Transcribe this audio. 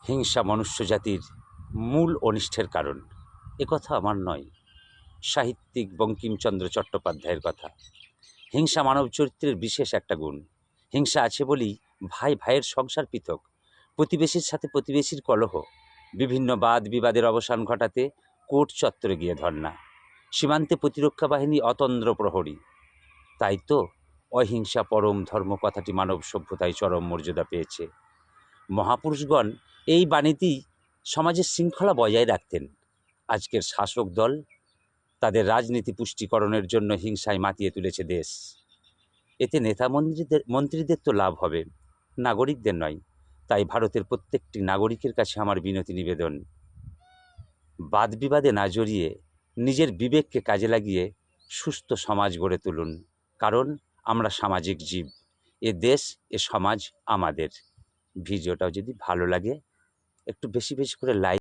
হিংসা মনুষ্যজাতির মূল অনিষ্টের কারণ, একথা আমার নয়, সাহিত্যিক বঙ্কিমচন্দ্র চট্টোপাধ্যায়ের কথা। হিংসা মানব চরিত্রের বিশেষ একটা গুণ। হিংসা আছে বলেই ভাই ভাইয়ের সংসার পৃথক, প্রতিবেশীর সাথে প্রতিবেশীর কলহ, বিভিন্ন বাদ বিবাদের অবসান ঘটাতে কোর্ট চত্বরে গিয়ে ধর্ণা, সীমান্তে প্রতিরক্ষা বাহিনী অতন্দ্র প্রহরী। তাই তো অহিংসা পরম ধর্ম কথাটি মানব সভ্যতায় চরম মর্যাদা পেয়েছে। মহাপুরুষগণ এই বাণীতেই সমাজের শৃঙ্খলা বজায় রাখতেন। আজকের শাসক দল তাদের রাজনীতি পুষ্টিকরণের জন্য হিংসায় মাতিয়ে তুলেছে দেশ। এতে নেতা মন্ত্রীদের তো লাভ হবে, নাগরিকদের নয়। তাই ভারতের প্রত্যেকটি নাগরিকের কাছে আমার বিনতি নিবেদন, বাদ বিবাদে না জড়িয়ে নিজের বিবেককে কাজে লাগিয়ে সুস্থ সমাজ গড়ে তুলুন। কারণ আমরা সামাজিক জীব, এ দেশ এ সমাজ আমাদের। ভিডিওটাও যদি ভালো লাগে একটু বেশি বেশি করে লাইক